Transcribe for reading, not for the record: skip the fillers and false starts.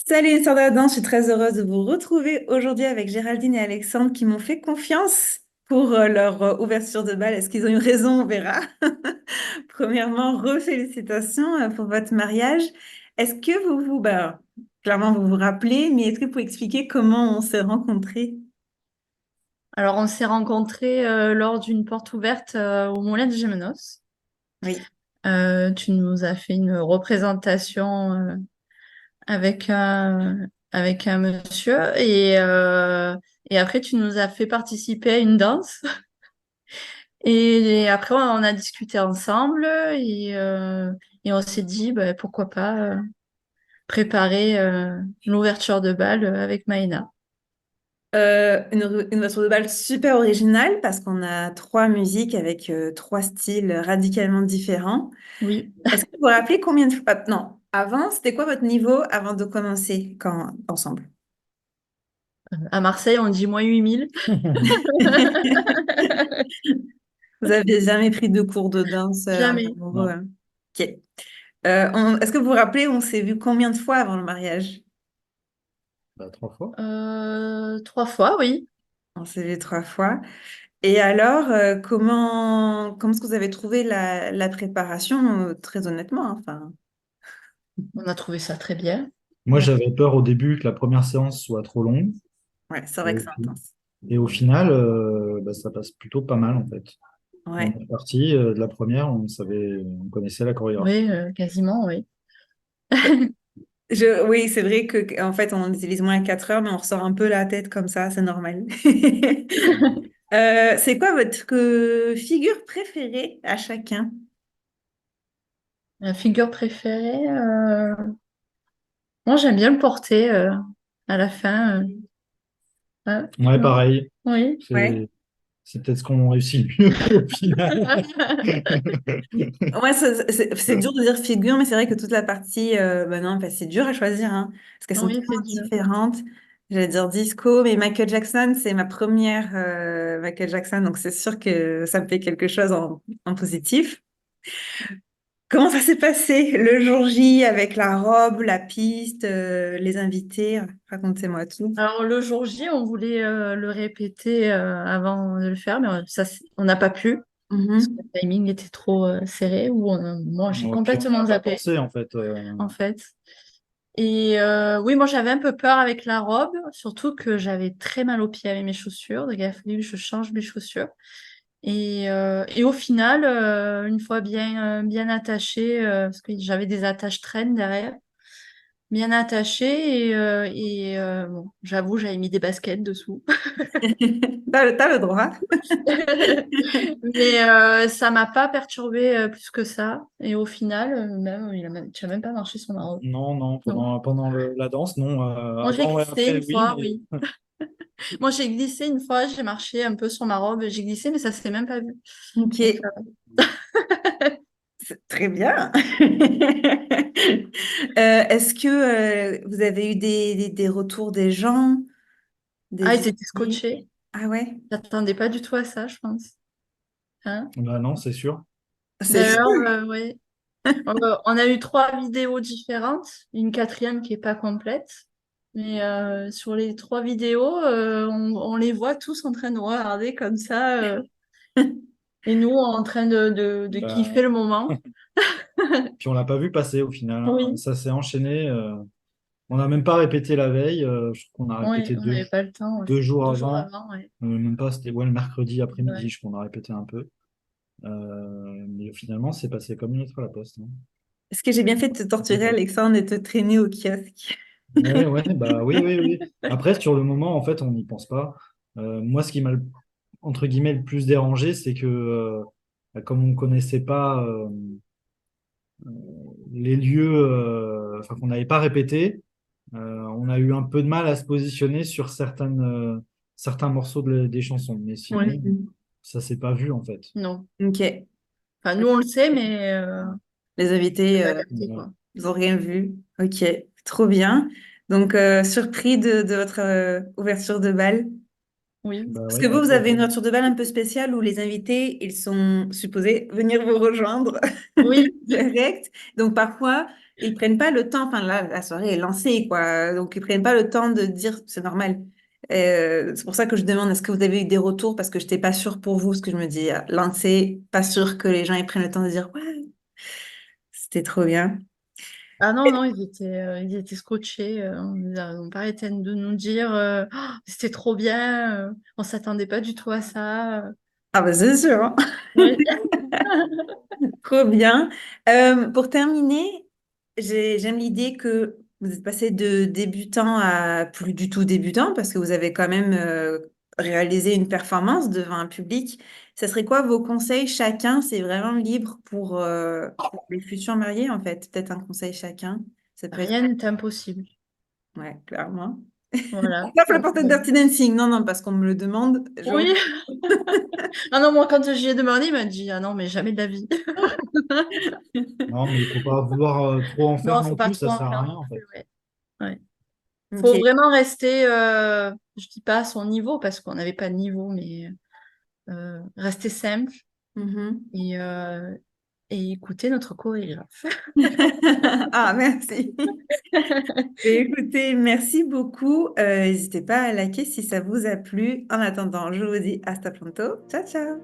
Salut Sandra Adam, je suis très heureuse de vous retrouver aujourd'hui avec Géraldine et Alexandre qui m'ont fait confiance pour leur ouverture de bal. Est-ce qu'ils ont eu raison? On verra. Premièrement, félicitations pour votre mariage. Est-ce que clairement vous vous rappelez, mais est-ce que vous pouvez expliquer comment on s'est rencontrés? Alors, on s'est rencontrés lors d'une porte ouverte au Moulin de Gémenos. Oui. Tu nous as fait une représentation avec avec un monsieur et après, tu nous as fait participer à une danse. Et après, on a discuté ensemble et on s'est dit, bah, pourquoi pas préparer l'ouverture de bal avec Maïna. Une ouverture de bal super originale parce qu'on a trois musiques avec trois styles radicalement différents. Oui. Est-ce que vous vous rappelez combien de fois... non, avant, c'était quoi votre niveau avant de commencer ensemble? À Marseille, on dit moins 8000. Vous avez jamais pris de cours de danse Jamais. amoureux, Non, hein? Ok. Est-ce que vous vous rappelez, on s'est vu combien de fois avant le mariage? bah, 3 fois. 3 fois, oui. On s'est vu trois fois. Et alors, comment est-ce que vous avez trouvé la préparation, très honnêtement, hein, enfin, On a trouvé ça très bien. Moi, ouais, j'avais peur au début que la première séance soit trop longue. ouais, c'est Et vrai que au, c'est fi- intense. et au final, ça passe plutôt pas mal en fait. On Ouais. est parti de la première, on connaissait la chorégraphie. Oui, quasiment, oui. Oui, c'est vrai que en fait, on utilise moins 4 heures, mais on ressort un peu la tête comme ça, c'est normal. C'est quoi votre figure préférée à chacun? La figure préférée, moi j'aime bien le porter à la fin. Ouais, Ouais, non? pareil. Oui. Ouais. C'est peut-être ce qu'on réussit le mieux au final. Ouais, c'est dur de dire figure, mais c'est vrai que toute la partie, bah non, enfin, c'est dur à choisir, hein, parce qu'elles sont Oui, c'est tellement dur. différentes. J'allais dire disco, mais Michael Jackson, c'est ma première Michael Jackson, donc c'est sûr que ça me fait quelque chose en positif. Comment ça s'est passé le jour J avec la robe, la piste, les invités? Racontez-moi tout. Alors le jour J, on voulait le répéter avant de le faire, mais on n'a pas pu, parce que Mhm. le timing était trop serré, moi j'ai Ouais, puis on n'y complètement a pas zappé, pensé en fait. en fait. Et oui, moi j'avais un peu peur avec la robe, surtout que j'avais très mal aux pieds avec mes chaussures, donc il a fallu que je change mes chaussures. Et au final, une fois bien attachée, parce que j'avais des attaches traînes derrière, bien attachée, bon, j'avoue, j'avais mis des baskets dessous. T'as le droit. Mais ça m'a pas perturbée plus que ça. Et au final, même, tu as même pas marché sur ma robe. Non, non, Non. pendant la danse, non. Moi, j'ai Avant et glissé après, une oui, fois, mais oui. Moi, j'ai glissé une fois, j'ai marché un peu sur ma robe, j'ai glissé, mais ça s'est même pas vu. Ok, Donc, ça va. c'est très bien. Est-ce que vous avez eu des retours des gens, Ah, des ils étaient invités? scotchés. Ah ouais, J'attendais pas du tout à ça, je pense. Hein. bah non, c'est sûr. c'est sûr. D'ailleurs, oui. On a eu 3 vidéos différentes, une quatrième qui est pas complète. Mais sur les 3 vidéos, on les voit tous en train de regarder comme ça, et nous en train de kiffer Bah, le moment. puis on l'a pas vu passer au final, hein. Oui, Ça s'est enchaîné. On n'a même pas répété la veille. Je crois qu'on a oui, répété on n'avait pas le temps, ouais. 2 jours 2 jours avant. avant, ouais. Même pas, c'était ouais, le mercredi Ouais. après-midi, je crois qu'on a répété un peu. Mais finalement, c'est passé comme une lettre à la poste, hein. Est-ce que j'ai bien fait de te torturer, Alexandre, et de te traîner au kiosque? Ouais, ouais, bah oui, oui, oui. Après, sur le moment, en fait, on n'y pense pas. Moi, ce qui m'a, entre guillemets, le plus dérangé, c'est que comme on ne connaissait pas les lieux, enfin, qu'on n'avait pas répété, on a eu un peu de mal à se positionner sur certains morceaux des chansons. Mais Oui, sinon, ça s'est pas vu, en fait. non. Ok. Enfin, nous, on le sait, mais Les on n'a invités, pas capté, Voilà. quoi. ils n'ont rien vu. Ok, trop bien. Donc, surpris de votre ouverture de bal. Oui. Bah Parce que oui, vous avez une ouverture de bal un peu spéciale où les invités, ils sont supposés venir vous rejoindre Oui, direct. Donc, parfois, Ils prennent pas le temps, enfin là, la soirée est lancée, quoi. Donc, ils prennent pas le temps de dire, c'est normal. C'est pour ça que je demande, est-ce que vous avez eu des retours? Parce que je n'étais pas sûre pour vous, parce que je me dis, lancé, pas sûr que les gens ils prennent le temps de dire, ouais, c'était trop bien. Ah non, non, ils étaient scotchés. Ils n'ont pas arrêté de nous dire oh, c'était trop bien, on s'attendait pas du tout à ça. Ah bah c'est sûr, hein. Oui. Trop bien. Pour terminer, j'aime l'idée que vous êtes passé de débutant à plus du tout débutant parce que vous avez quand même réalisé une performance devant un public. Ça serait quoi vos conseils chacun? C'est vraiment libre pour les futurs mariés en fait. Peut-être un conseil chacun. Ça peut être... Rien n'est impossible. Ouais, clairement. Voilà. Sauf le Donc, portrait Dirty Dancing. Non, non, parce qu'on me le demande. oui. Ah non, moi, quand j'y ai demandé, il m'a dit ah non, mais jamais de la vie. Non, mais il faut pas vouloir trop en faire Non, faut non pas plus, trop ça en sert à faire rien non en fait. plus. Ouais. Ouais. Faut Ok. vraiment rester, je dis pas à son niveau parce qu'on n'avait pas de niveau, mais rester simple Mhm. et, euh, et écouter notre chorégraphe. Ah, merci. Et écoutez, merci beaucoup. N'hésitez pas à liker si ça vous a plu. En attendant, je vous dis hasta pronto. Ciao, ciao.